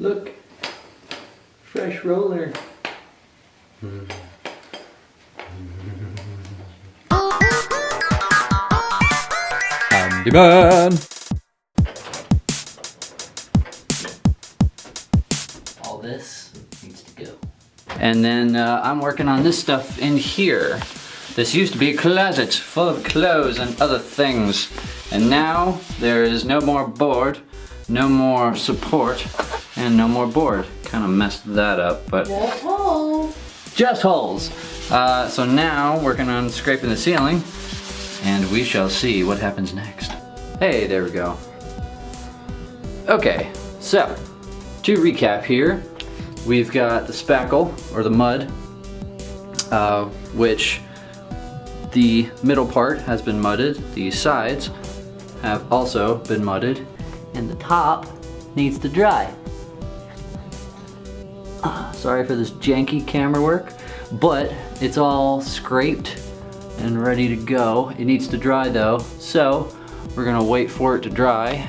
Look, fresh roller. Handyman. All this needs to go. And then I'm working on this stuff in here. This used to be a closet full of clothes and other things. And now there is no more board, no more support, and no more board. Kind of messed that up, but... Just holes. Just holes. So now working on scraping the ceiling, and we shall see what happens next. Hey, there we go. Okay, so to recap here, we've got the spackle, or the mud, which the middle part has been mudded, the sides have also been mudded, and the top needs to dry. Sorry for this janky camera work, but it's all scraped and ready to go. It needs to dry though, so we're gonna wait for it to dry.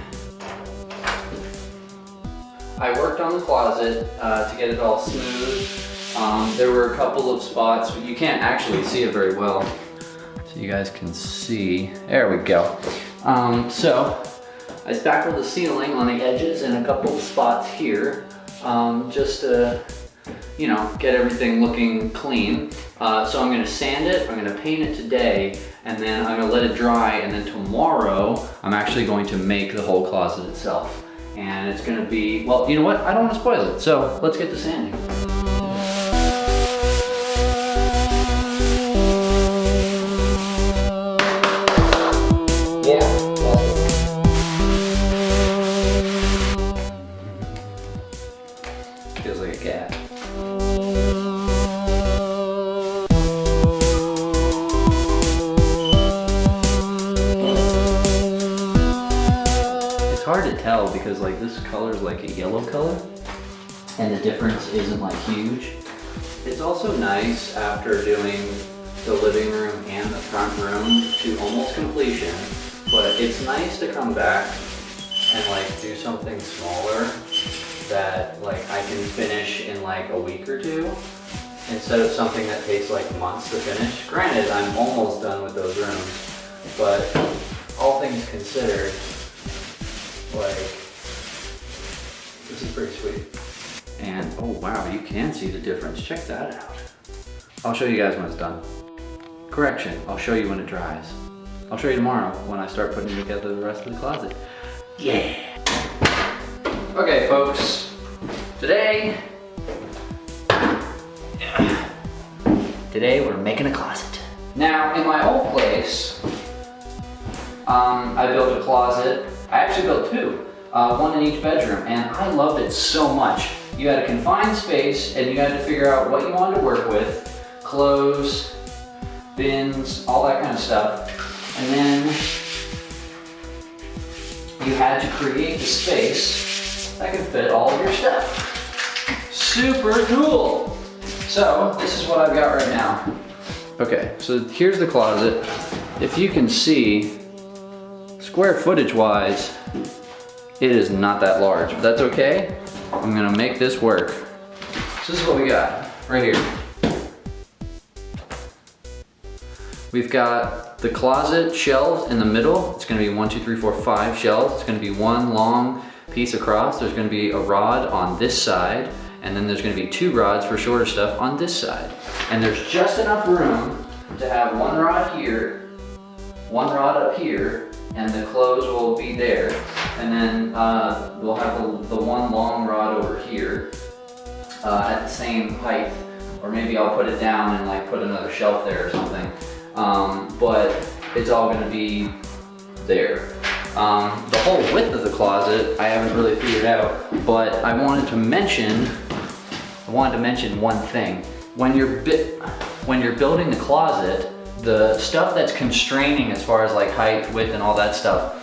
I worked on the closet to get it all smooth. There were a couple of spots, you can't actually see it very well, so you guys can see. There we go. So I spackled the ceiling on the edges and a couple of spots here, just to, you know, get everything looking clean. So I'm gonna sand it, I'm gonna paint it today, and then I'm gonna let it dry, and then tomorrow I'm actually going to make the whole closet itself. And it's gonna be, well, you know what? I don't wanna spoil it, so let's get to sanding. Feels like a cat. It's hard to tell because like this color is like a yellow color and the difference isn't like huge. It's also nice after doing the living room and the front room to almost completion, but it's nice to come back and like do something smaller that like I can finish in like a week or two instead of something that takes like months to finish. Granted, I'm almost done with those rooms, but all things considered, like this is pretty sweet. And oh wow, you can see the difference. Check that out. I'll show you guys when it's done. Correction, I'll show you when it dries. I'll show you tomorrow when I start putting together the rest of the closet. Yeah. Okay, folks. Today we're making a closet. Now, in my old place, I built a closet. I actually built two, one in each bedroom, and I loved it so much. You had a confined space, and you had to figure out what you wanted to work with, clothes, bins, all that kind of stuff, and then you had to create the space that could fit all of your stuff. Super cool. So this is what I've got right now. Okay, so here's the closet. If you can see, square footage wise, it is not that large, but that's okay. I'm gonna make this work. So this is what we got right here. We've got the closet shelves in the middle. It's gonna be 1, 2, 3, 4, 5 shelves. It's gonna be one long piece across. There's gonna be a rod on this side, and then there's gonna be 2 rods for shorter stuff on this side. And there's just enough room to have 1 rod here, 1 rod up here, and the clothes will be there. And then we'll have the 1 long rod over here at the same height. Or maybe I'll put it down and like put another shelf there or something. But it's all gonna be there. The whole width of the closet, I haven't really figured out, but I wanted to mention one thing. When you're building the closet, the stuff that's constraining as far as like height, width, and all that stuff,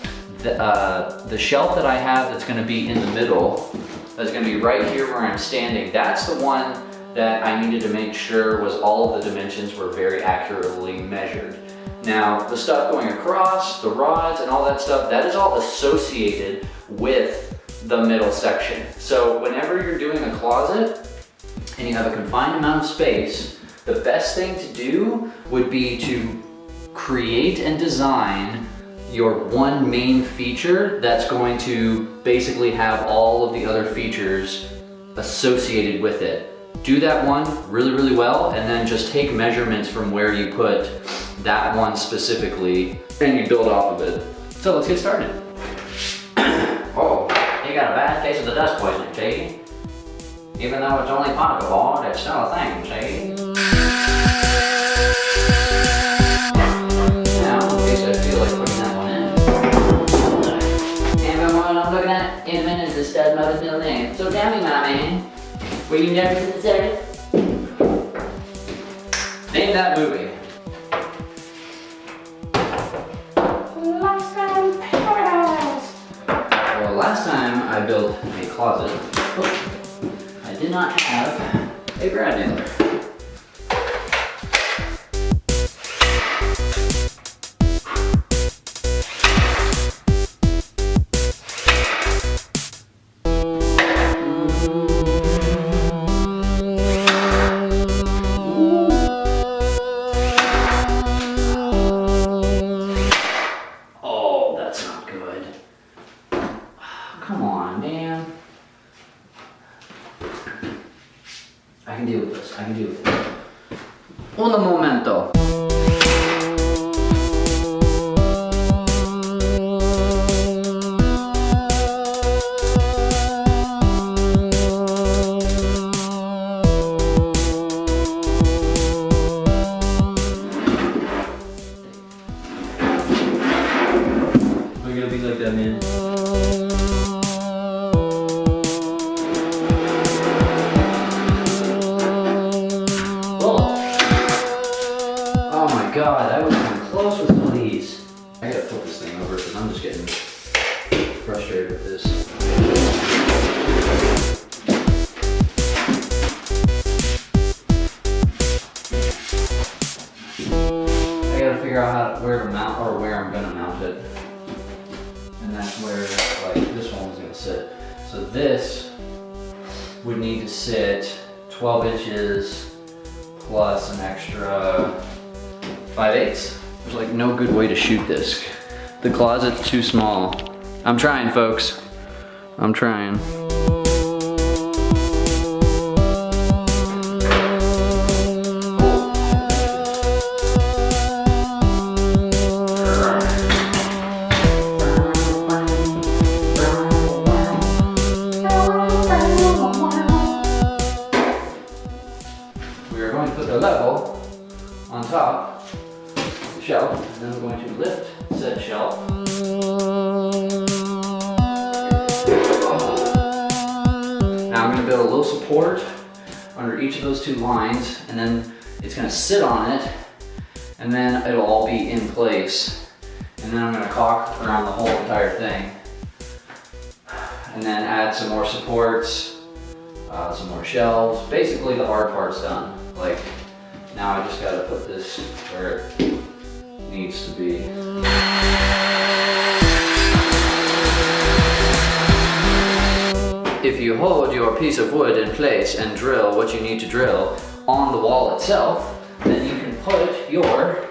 the shelf that I have that's gonna be in the middle, that's gonna be right here where I'm standing, that's the one that I needed to make sure was all of the dimensions were very accurately measured. Now, the stuff going across, the rods and all that stuff, that is all associated with the middle section. So whenever doing a closet and you have a confined amount of space, the best thing to do would be to create and design your one main feature that's going to basically have all of the other features associated with it. Do that one really, really well, and then just take measurements from where you put that one specifically, and you build off of it. So let's get started. Oh, you got a bad case of the dust poisoning, see? Even though it's only particle board, it's still a thing, see? Now, in case I feel like putting that one in. And what I'm looking at in a minute is the stud motor's middle name. So tell me, my man, were you nervous at the start? Name that movie. Well, last time I built a closet, I did not have a brad nailer. Come on, man. I can deal with this. I can deal with it. Un momento. We're gonna be like that, man. God, I was getting close with some of these. I gotta flip this thing over because I'm just getting frustrated with this. I gotta figure out where to mount, or where I'm gonna mount it. And that's where, like, this one was gonna sit. So this would need to sit 12 inches plus an extra 5/8. There's like no good way to shoot this. The closet's too small. I'm trying, folks. I'm trying. We are going to put the level on top shelf, and then we're going to lift said shelf. Now I'm going to build a little support under each of those two lines, and then it's going to sit on it, and then it'll all be in place. And then I'm going to caulk around the whole entire thing, and then add some more supports, some more shelves. Basically the hard part's done. Like, now I just got to put this where it needs to be. If you hold your piece of wood in place and drill what you need to drill on the wall itself, then you can put your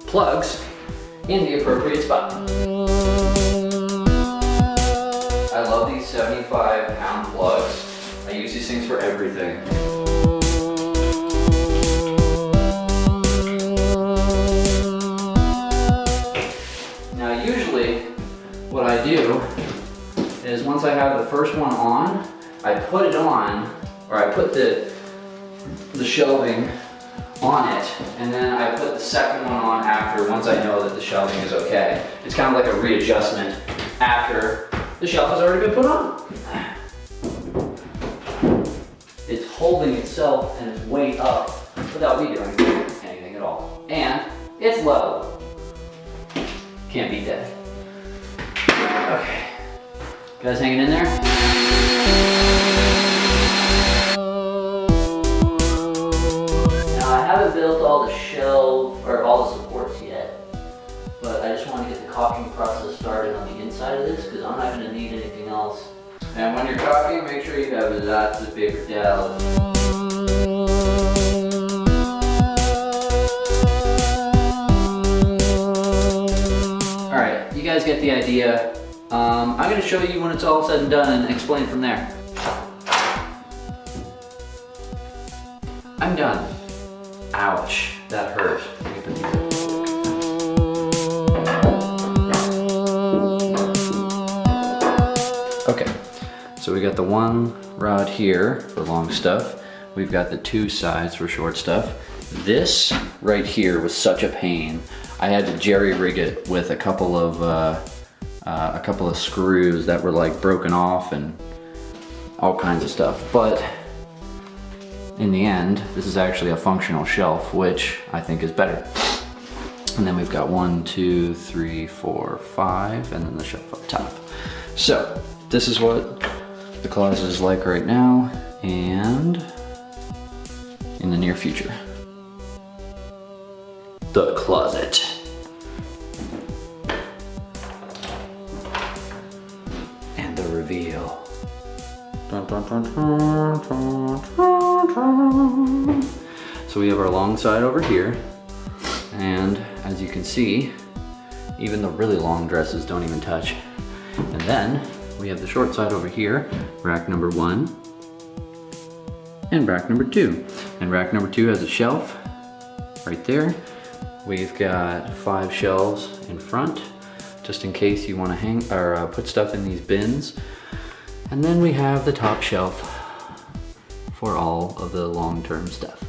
plugs in the appropriate spot. I love these 75-pound plugs. I use these things for everything. What I do is once I have the first one on, I put it on, or I put the shelving on it, and then I put the second one on after, once I know that the shelving is okay. It's kind of like a readjustment after the shelf has already been put on. It's holding itself and its weight up without me doing anything at all. And it's level. Can't beat that. Okay. Guys hanging in there? Now I haven't built all the shelf or all the supports yet, but I just want to get the caulking process started on the inside of this because I'm not going to need anything else. And when you're caulking, talking, make sure you have lots of paper towels. Alright, you guys get the idea. I'm going to show you when it's all said and done and explain from there. I'm done. Ouch, that hurt. Okay, so we got the one rod here for long stuff. We've got the two sides for short stuff. This right here was such a pain. I had to jerry rig it with a couple of screws that were like broken off and all kinds of stuff. But in the end, this is actually a functional shelf, which I think is better. And then we've got 1, 2, 3, 4, 5, and then the shelf up top. So this is what the closet is like right now and in the near future. The closet. And the reveal. Dun, dun, dun, dun, dun, dun, dun. So we have our long side over here, and as you can see, even the really long dresses don't even touch. And then we have the short side over here, rack number 1 and rack number 2. And rack number 2 has a shelf right there. We've got 5 shelves in front, just in case you want to hang or put stuff in these bins. And then we have the top shelf for all of the long-term stuff.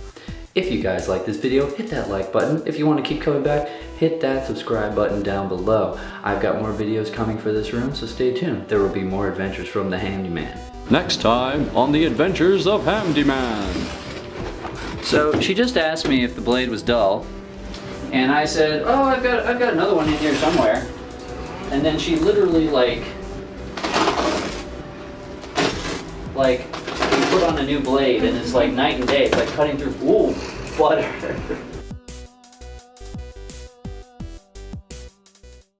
If you guys like this video, hit that like button. If you want to keep coming back, hit that subscribe button down below. I've got more videos coming for this room, so stay tuned. There will be more adventures from the Handyman. Next time on the Adventures of Handyman. So she just asked me if the blade was dull, and I said, oh, I've got another one in here somewhere. And then she literally like you put on a new blade and it's like night and day. It's like cutting through butter.